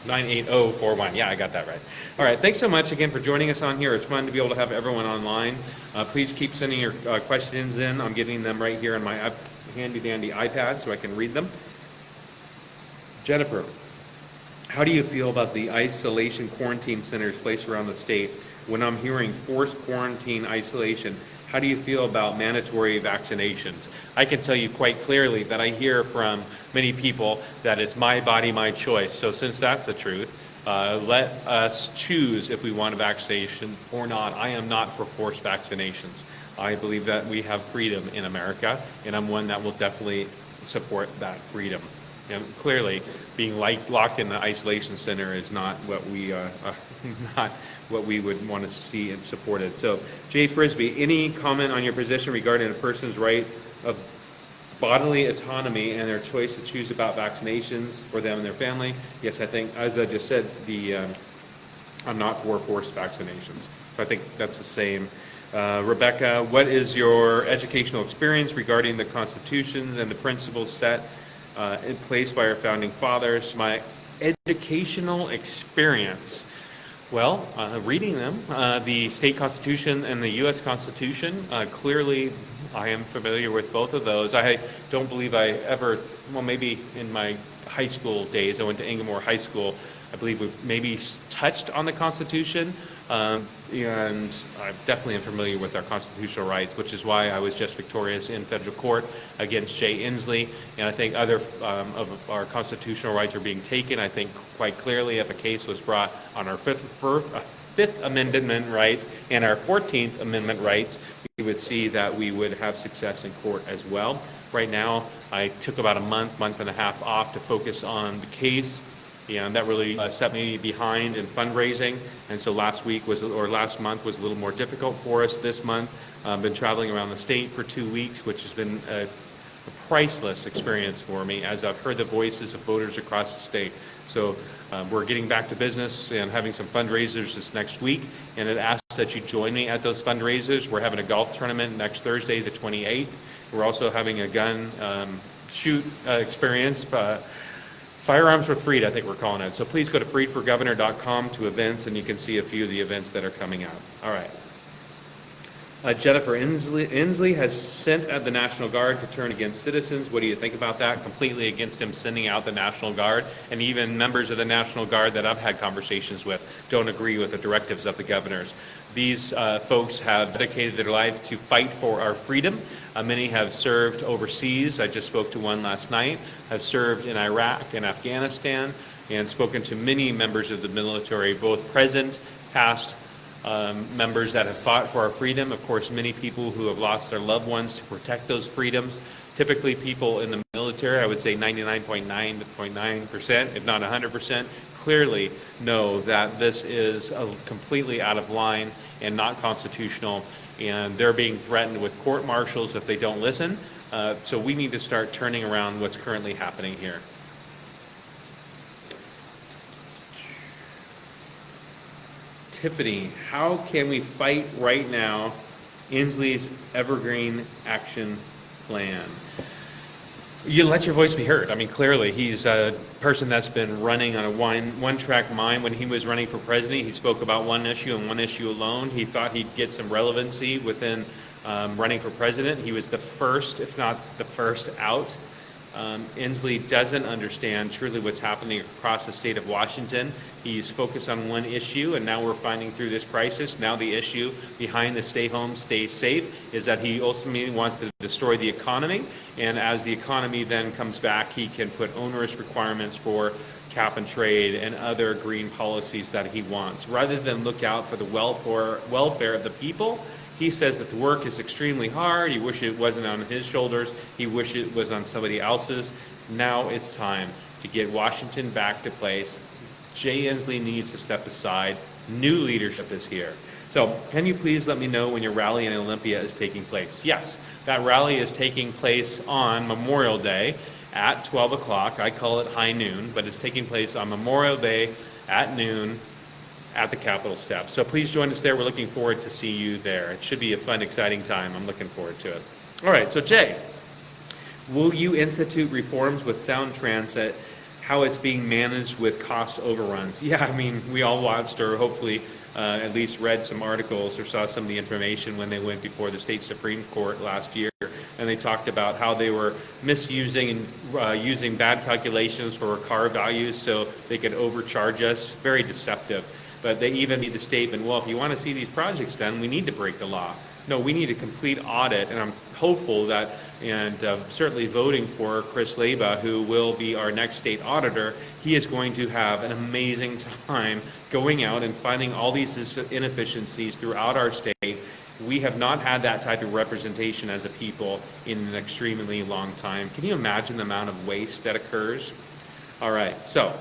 98041. Yeah, I got that right. All right, thanks so much again for joining us on here. It's fun to be able to have everyone online. Please keep sending your questions in. I'm getting them right here on my handy-dandy iPad so I can read them. Jennifer, how do you feel about the isolation quarantine centers placed around the state? When I'm hearing forced quarantine isolation, how do you feel about mandatory vaccinations? I can tell you quite clearly that I hear from many people that it's my body, my choice. So since that's the truth, let us choose if we want a vaccination or not. I am not for forced vaccinations. I believe that we have freedom in America, and I'm one that will definitely support that freedom. And clearly, being locked in the isolation center is not what we not what we would want to see and supported. So, Jay Frisbee, any comment on your position regarding a person's right of bodily autonomy and their choice to choose about vaccinations for them and their family? Yes, I think, as I just said, I'm not for forced vaccinations. So I think that's the same. Rebecca, what is your educational experience regarding the constitutions and the principles set in place by our founding fathers? My educational experience, well, reading them, the state constitution and the U.S. Constitution, clearly I am familiar with both of those. I don't believe I ever, well, maybe in my high school days, I went to Inglemoor High School, I believe we maybe touched on the Constitution, and I definitely am familiar with our constitutional rights, which is why I was just victorious in federal court against Jay Inslee, and I think other of our constitutional rights are being taken. I think quite clearly if a case was brought on our Fifth Amendment rights and our 14th Amendment rights, we would see that we would have success in court as well. Right now, I took about a month and a half off to focus on the case, and that really set me behind in fundraising. And so last month was a little more difficult for us. This month, I've been traveling around the state for 2 weeks, which has been a priceless experience for me as I've heard the voices of voters across the state. So we're getting back to business and having some fundraisers this next week, and it asks that you join me at those fundraisers. We're having a golf tournament next Thursday, the 28th. We're also having a gun shoot experience, Firearms with Freed, I think we're calling it. So please go to freedforgovernor.com to events, and you can see a few of the events that are coming out. All right. Jennifer, Inslee has sent out the National Guard to turn against citizens. What do you think about that? Completely against him sending out the National Guard, and even members of the National Guard that I've had conversations with don't agree with the directives of the governors. These folks have dedicated their life to fight for our freedom. Many have served overseas. I just spoke to one last night, have served in Iraq and Afghanistan, and spoken to many members of the military, both present, past, members that have fought for our freedom. Of course, many people who have lost their loved ones to protect those freedoms. Typically, people in the military, I would say 99.9%, if not 100%, clearly know that this is completely out of line and not constitutional, and they're being threatened with court martials if they don't listen. So we need to start turning around what's currently happening here. Tiffany, how can we fight right now Inslee's Evergreen Action Plan? You let your voice be heard. I mean, clearly, he's a person that's been running on a one-track mind. When he was running for president, he spoke about one issue and one issue alone. He thought he'd get some relevancy within running for president. He was the first, if not the first, out. Inslee doesn't understand truly what's happening across the state of Washington. He's focused on one issue, and now we're finding through this crisis, now the issue behind the stay home, stay safe is that he ultimately wants to destroy the economy, and as the economy then comes back, he can put onerous requirements for cap and trade and other green policies that he wants. Rather than look out for the welfare of the people, he says that the work is extremely hard. He wishes it wasn't on his shoulders. He wishes it was on somebody else's. Now it's time to get Washington back to place. Jay Inslee needs to step aside. New leadership is here. So can you please let me know when your rally in Olympia is taking place? Yes, that rally is taking place on Memorial Day at 12 o'clock. I call it high noon, but it's taking place on Memorial Day at noon at the Capitol steps. So please join us there. We're looking forward to see you there. It should be a fun, exciting time. I'm looking forward to it. All right, so Jay, will you institute reforms with Sound Transit, how it's being managed with cost overruns? Yeah, I mean, we all watched or hopefully at least read some articles or saw some of the information when they went before the state Supreme Court last year, and they talked about how they were misusing and using bad calculations for car values so they could overcharge us. Very deceptive. But they even made the statement, well, if you want to see these projects done, we need to break the law. No, we need a complete audit, and I'm hopeful that, and certainly voting for Chris Leba, who will be our next state auditor. He is going to have an amazing time going out and finding all these inefficiencies throughout our state. We have not had that type of representation as a people in an extremely long time. Can you imagine the amount of waste that occurs? All right, so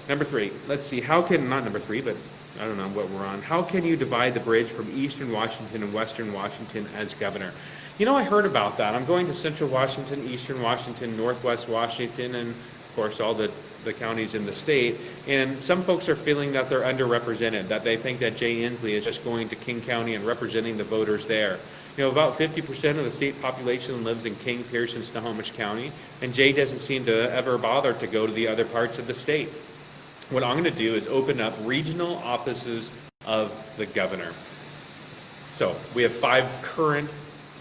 number 3, let's see, how can, not number 3, but I don't know what we're on. How can you divide the bridge from Eastern Washington and Western Washington as governor? You know, I heard about that. I'm going to Central Washington, Eastern Washington, Northwest Washington, and of course all the counties in the state. And some folks are feeling that they're underrepresented, that they think that Jay Inslee is just going to King County and representing the voters there. You know, about 50% of the state population lives in King, Pierce, and Snohomish County, and Jay doesn't seem to ever bother to go to the other parts of the state. What I'm going to do is open up regional offices of the governor. So we have 5 current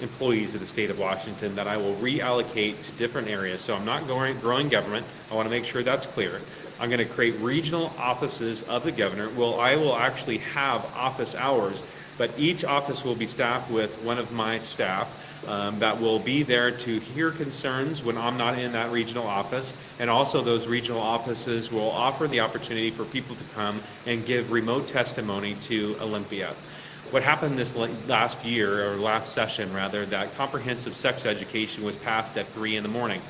employees of the state of Washington that I will reallocate to different areas. So I'm not growing government. I want to make sure that's clear. I'm going to create regional offices of the governor. Well, I will actually have office hours, but each office will be staffed with one of my staff that will be there to hear concerns when I'm not in that regional office. And also those regional offices will offer the opportunity for people to come and give remote testimony to Olympia. What happened this last year, or last session rather, that comprehensive sex education was passed at 3 in the morning.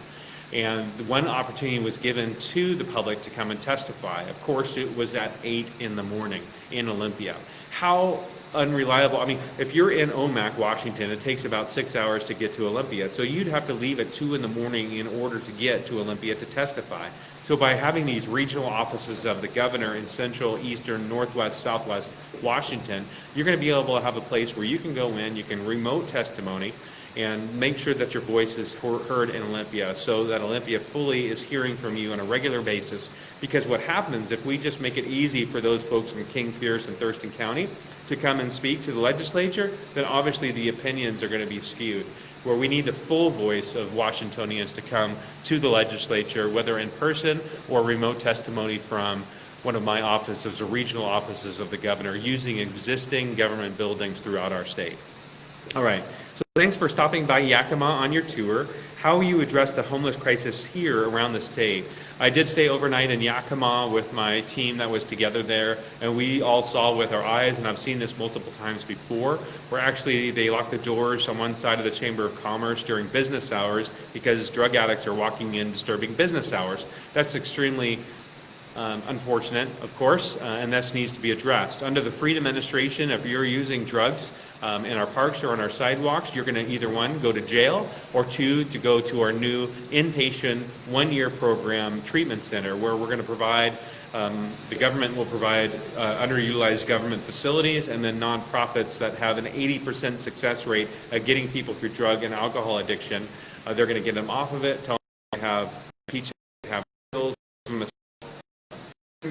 And one opportunity was given to the public to come and testify. Of course, it was at 8 in the morning in Olympia. How unreliable. I mean, if you're in Omak, Washington, it takes about 6 hours to get to Olympia. So you'd have to leave at 2 in the morning in order to get to Olympia to testify. So by having these regional offices of the governor in central, eastern, northwest, southwest Washington, you're going to be able to have a place where you can go in, you can remote testimony, and make sure that your voice is heard in Olympia so that Olympia fully is hearing from you on a regular basis. Because what happens if we just make it easy for those folks from King, Pierce, and Thurston County to come and speak to the legislature, then obviously the opinions are going to be skewed. Where we need the full voice of Washingtonians to come to the legislature, whether in person or remote testimony from one of my offices or regional offices of the governor using existing government buildings throughout our state. All right, so thanks for stopping by Yakima on your tour. How you address the homeless crisis here around the state. I did stay overnight in Yakima with my team that was together there, and we all saw with our eyes, and I've seen this multiple times before, where actually they lock the doors on one side of the Chamber of Commerce during business hours because drug addicts are walking in disturbing business hours. That's extremely unfortunate, of course, and this needs to be addressed. Under the Freedom Administration, if you're using drugs in our parks or on our sidewalks, you're going to either 1, go to jail, or 2, to go to our new inpatient 1-year program treatment center where we're going to provide, the government will provide underutilized government facilities and then nonprofits that have an 80% success rate at getting people through drug and alcohol addiction. They're going to get them off of it, tell them to have teach them to have skills,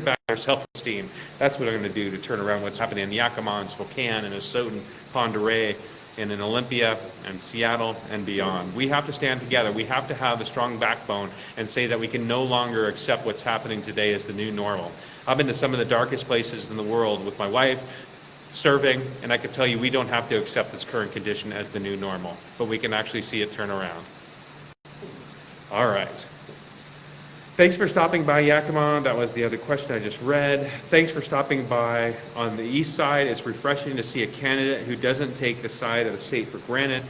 back their self-esteem. That's what I'm going to do to turn around what's happening in Yakima and Spokane and Asotin, Pend Oreille, and in Olympia and Seattle and beyond. We have to stand together. We have to have a strong backbone and say that we can no longer accept what's happening today as the new normal. I've been to some of the darkest places in the world with my wife, serving, and I can tell you we don't have to accept this current condition as the new normal, but we can actually see it turn around. All right. Thanks for stopping by Yakima. That was the other question I just read. Thanks for stopping by on the east side. It's refreshing to see a candidate who doesn't take the side of the state for granted.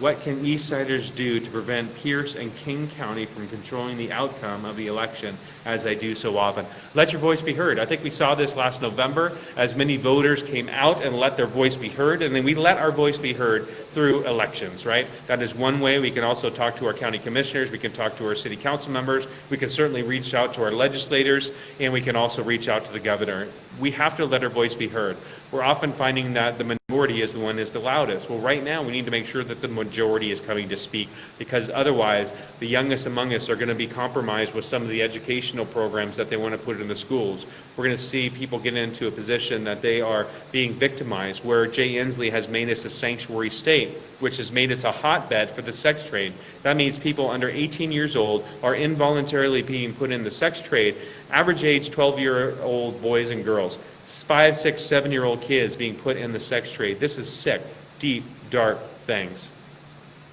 What can Eastsiders do to prevent Pierce and King County from controlling the outcome of the election as they do so often? Let your voice be heard. I think we saw this last November as many voters came out and let their voice be heard, and then we let our voice be heard through elections, right? That is one way. We can also talk to our county commissioners, we can talk to our city council members, we can certainly reach out to our legislators, and we can also reach out to the governor. We have to let our voice be heard. We're often finding that the minority is the one is the loudest. Well, right now we need to make sure that the majority is coming to speak, because otherwise the youngest among us are going to be compromised with some of the educational programs that they want to put in the schools. We're going to see people get into a position that they are being victimized, where Jay Inslee has made us a sanctuary state, which has made us a hotbed for the sex trade. That means people under 18 years old are involuntarily being put in the sex trade, average age 12-year-old boys and girls. 5, 6, 7-year-old kids being put in the sex trade. This is sick, deep, dark things.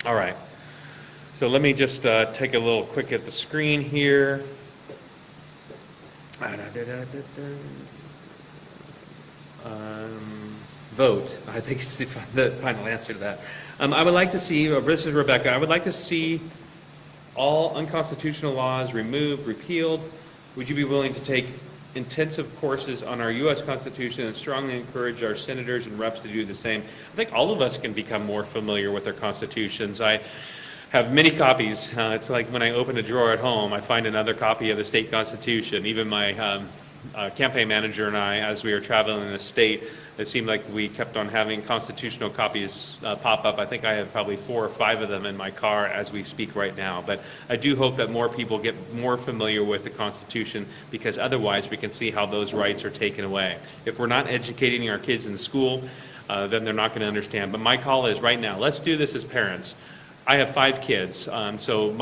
All right. So let me just take a little quick at the screen here. Vote. I think it's the final answer to that. I would like to see, this is Rebecca, I would like to see all unconstitutional laws removed, repealed. Would you be willing to take intensive courses on our U.S. Constitution and strongly encourage our senators and reps to do the same? I think all of us can become more familiar with our constitutions. I have many copies. It's like when I open a drawer at home, I find another copy of the state constitution. Even my campaign manager and I, as we were traveling in the state, it seemed like we kept on having constitutional copies pop up. I think I have probably 4 or 5 of them in my car as we speak right now. But I do hope that more people get more familiar with the Constitution, because otherwise we can see how those rights are taken away. If we're not educating our kids in school, then they're not going to understand. But my call is right now, let's do this as parents. I have 5 kids, so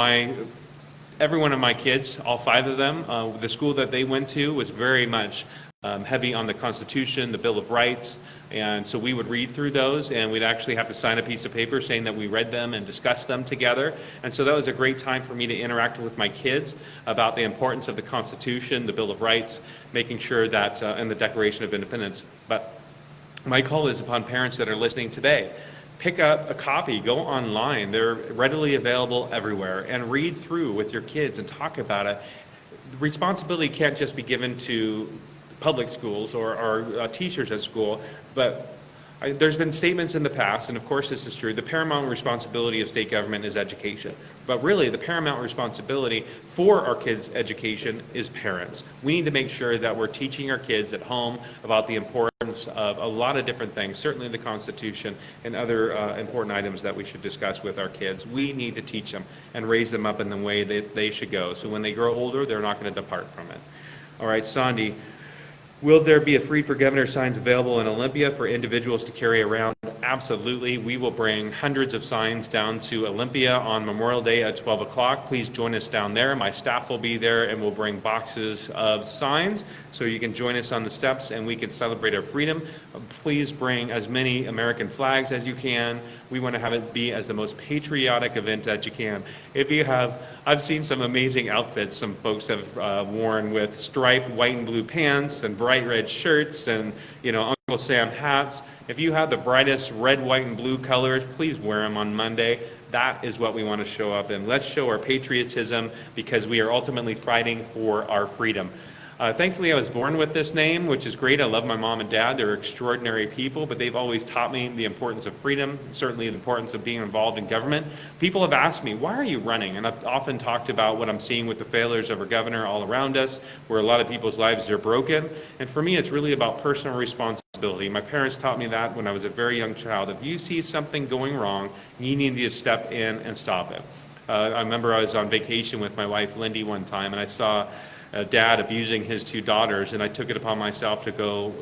every one of my kids, all 5 of them, the school that they went to was very much heavy on the Constitution, the Bill of Rights, and so we would read through those, and we'd actually have to sign a piece of paper saying that we read them and discussed them together. And so that was a great time for me to interact with my kids about the importance of the Constitution, the Bill of Rights, making sure that, and the Declaration of Independence. But my call is upon parents that are listening today. Pick up a copy, go online. They're readily available everywhere, and read through with your kids and talk about it. The responsibility can't just be given to public schools or teachers at school, but there's been statements in the past, and of course this is true, the paramount responsibility of state government is education. But really, the paramount responsibility for our kids' education is parents. We need to make sure that we're teaching our kids at home about the importance of a lot of different things, certainly the Constitution and other important items that we should discuss with our kids. We need to teach them and raise them up in the way that they should go, so when they grow older, they're not going to depart from it. All right, Sandy. Will there be a Free for Governor signs available in Olympia for individuals to carry around? Absolutely. We will bring hundreds of signs down to Olympia on Memorial Day at 12 o'clock. Please join us down there. My staff will be there, and we'll bring boxes of signs so you can join us on the steps and we can celebrate our freedom. Please bring as many American flags as you can. We want to have it be as the most patriotic event that you can. If you have, I've seen some amazing outfits some folks have worn with striped white and blue pants and bright red shirts and, Uncle Sam hats. If you have the brightest red, white, and blue colors, please wear them on Monday. That is what we want to show up in. Let's show our patriotism, because we are ultimately fighting for our freedom. Thankfully, I was born with this name, which is great. I love my mom and dad. They're extraordinary people, but they've always taught me the importance of freedom, certainly the importance of being involved in government. People have asked me, why are you running? And I've often talked about what I'm seeing with the failures of our governor all around us, where a lot of people's lives are broken. And for me, it's really about personal responsibility. My parents taught me that when I was a very young child. If you see something going wrong, you need to step in and stop it. I remember I was on vacation with my wife, Lindy, one time, and I saw a dad abusing his 2 daughters, and I took it upon myself to go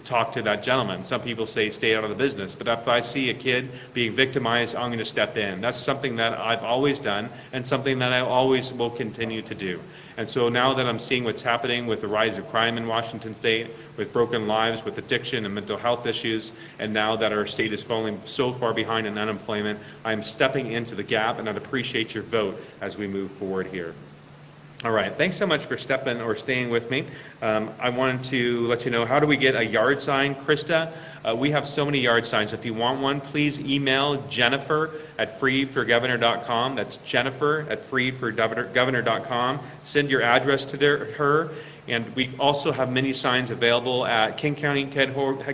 talk to that gentleman. Some people say stay out of the business, but if I see a kid being victimized, I'm going to step in. That's something that I've always done and something that I always will continue to do. And so now that I'm seeing what's happening with the rise of crime in Washington State, with broken lives, with addiction and mental health issues, and now that our state is falling so far behind in unemployment, I'm stepping into the gap, and I'd appreciate your vote as we move forward here. All right, thanks so much for stepping or staying with me. I wanted to let you know, how do we get a yard sign, Krista? We have so many yard signs. If you want one, please email Jennifer@freedforgovernor.com. That's Jennifer@freedforgovernor.com. Send your address to her. And we also have many signs available at King County headquarters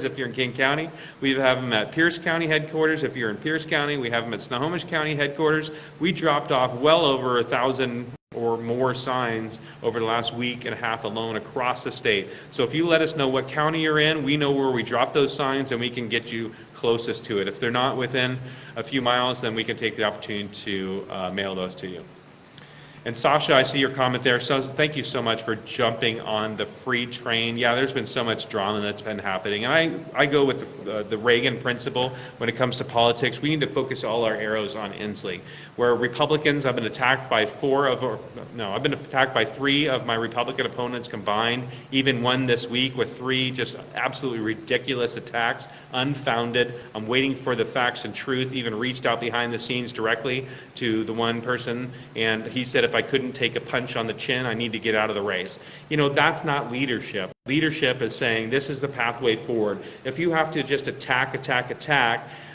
if you're in King County. We have them at Pierce County headquarters if you're in Pierce County. We have them at Snohomish County headquarters. We dropped off well over 1,000 or more signs over the last week and a half alone across the state. So if you let us know what county you're in, we know where we drop those signs and we can get you closest to it. If they're not within a few miles, then we can take the opportunity to mail those to you. And Sasha, I see your comment there. So thank you so much for jumping on the Freed train. Yeah, there's been so much drama that's been happening. And I go with the Reagan principle when it comes to politics. We need to focus all our arrows on Inslee. Where Republicans, I've been attacked by I've been attacked by 3 of my Republican opponents combined, even one this week with 3 just absolutely ridiculous attacks, unfounded. I'm waiting for the facts and truth, even reached out behind the scenes directly to the one person, and he said if I couldn't take a punch on the chin, I need to get out of the race. That's not leadership. Leadership is saying this is the pathway forward. If you have to just attack,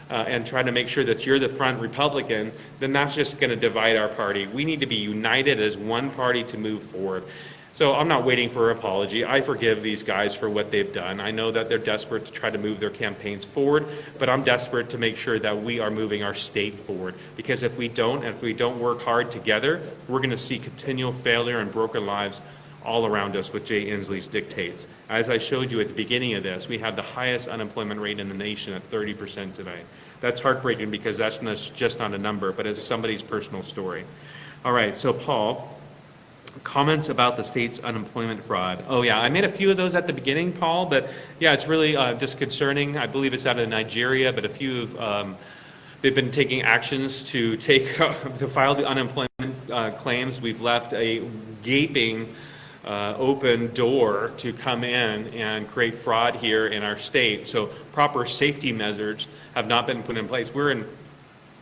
and try to make sure that you're the front Republican, then that's just going to divide our party. We need to be united as one party to move forward. So I'm not waiting for an apology. I forgive these guys for what they've done. I know that they're desperate to try to move their campaigns forward, but I'm desperate to make sure that we are moving our state forward. Because if we don't work hard together, we're going to see continual failure and broken lives all around us with Jay Inslee's dictates. As I showed you at the beginning of this, we have the highest unemployment rate in the nation at 30% today. That's heartbreaking because that's just not a number, but it's somebody's personal story. All right, so Paul, comments about the state's unemployment fraud. Oh yeah, I made a few of those at the beginning, Paul, but yeah, it's really just concerning. I believe it's out of Nigeria, but a few they've been taking actions to file the unemployment claims. We've left a gaping open door to come in and create fraud here in our state. So proper safety measures have not been put in place. We're in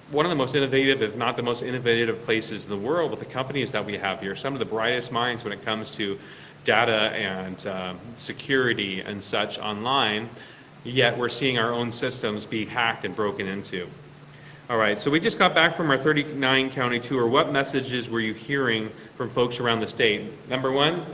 one of the most innovative, if not the most innovative places in the world with the companies that we have here. Some of the brightest minds when it comes to data and security and such online, yet we're seeing our own systems be hacked and broken into. All right, so we just got back from our 39 county tour. What messages were you hearing from folks around the state? Number one,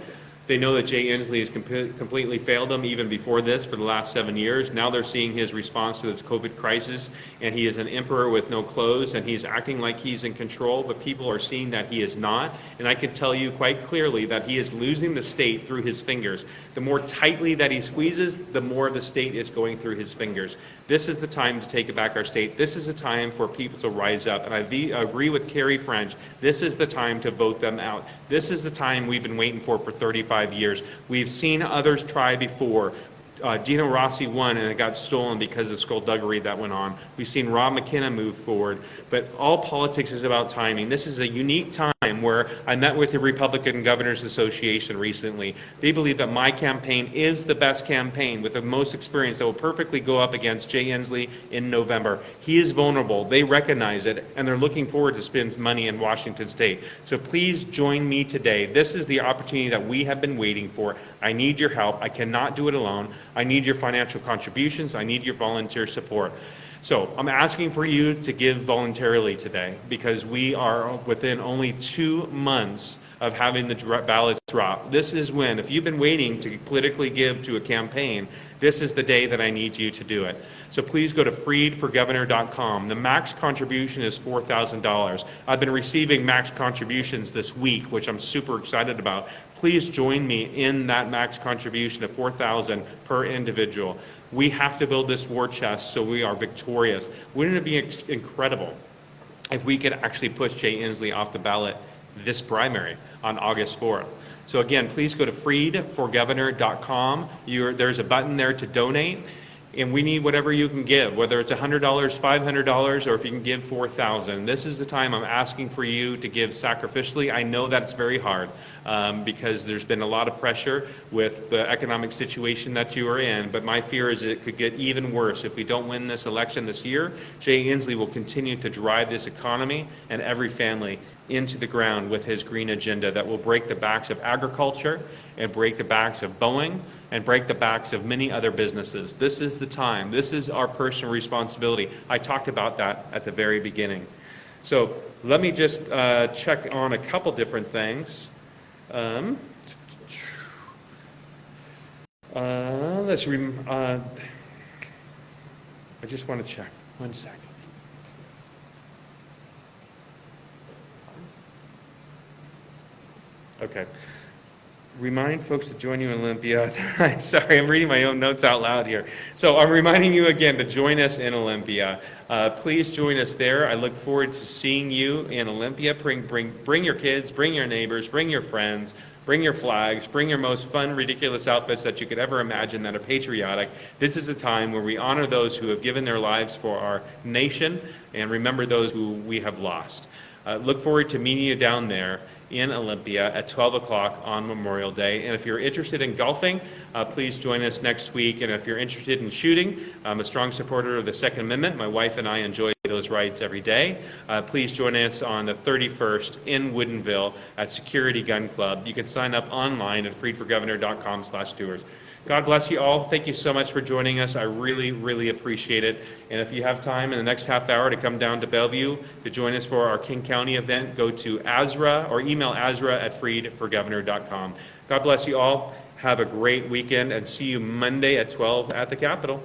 they know that Jay Inslee has completely failed them even before this for the last 7 years. Now they're seeing his response to this COVID crisis, and he is an emperor with no clothes, and he's acting like he's in control, but people are seeing that he is not. And I can tell you quite clearly that he is losing the state through his fingers. The more tightly that he squeezes, the more the state is going through his fingers. This is the time to take back our state. This is the time for people to rise up. And I agree with Carrie French. This is the time to vote them out. This is the time we've been waiting for 35 years. We've seen others try before. Dino Rossi won and it got stolen because of skullduggery that went on. We've seen Rob McKenna move forward, but all politics is about timing. This is a unique time where I met with the Republican Governors Association recently. They believe that my campaign is the best campaign with the most experience that will perfectly go up against Jay Inslee in November. He is vulnerable. They recognize it, and they're looking forward to spend money in Washington State. So please join me today. This is the opportunity that we have been waiting for. I need your help. I cannot do it alone. I need your financial contributions. I need your volunteer support. So I'm asking for you to give voluntarily today because we are within only 2 months of having the ballots drop. This is when, if you've been waiting to politically give to a campaign, this is the day that I need you to do it. So please go to freedforgovernor.com. The max contribution is $4,000. I've been receiving max contributions this week, which I'm super excited about. Please join me in that max contribution of $4,000 per individual. We have to build this war chest so we are victorious. Wouldn't it be incredible if we could actually push Jay Inslee off the ballot this primary on August 4th? So again, please go to freedforgovernor.com. There's a button there to donate, and we need whatever you can give, whether it's $100, $500, or if you can give $4,000. This is the time I'm asking for you to give sacrificially. I know that it's very hard because there's been a lot of pressure with the economic situation that you are in, but my fear is it could get even worse. If we don't win this election this year, Jay Inslee will continue to drive this economy and every family into the ground with his green agenda that will break the backs of agriculture and break the backs of Boeing and break the backs of many other businesses. This is the time. This is our personal responsibility. I talked about that at the very beginning. So let me just check on a couple different things. I just want to check. 1 second. Okay. Remind folks to join you in Olympia. Sorry, I'm reading my own notes out loud here. So I'm reminding you again to join us in Olympia. Please join us there. I look forward to seeing you in Olympia. Bring your kids, bring your neighbors, bring your friends, bring your flags, bring your most fun, ridiculous outfits that you could ever imagine that are patriotic. This is a time where we honor those who have given their lives for our nation and remember those who we have lost. Look forward to meeting you down there in Olympia at 12 o'clock on Memorial Day. And if you're interested in golfing, please join us next week. And if you're interested in shooting, I'm a strong supporter of the Second Amendment. My wife and I enjoy those rights every day. Please join us on the 31st in Woodinville at Security Gun Club. You can sign up online at freedforgovernor.com/tours. God bless you all. Thank you so much for joining us. I really, really appreciate it. And if you have time in the next half hour to come down to Bellevue to join us for our King County event, go to Azra or email Azra@freedforgovernor.com. God bless you all. Have a great weekend and see you Monday at 12 at the Capitol.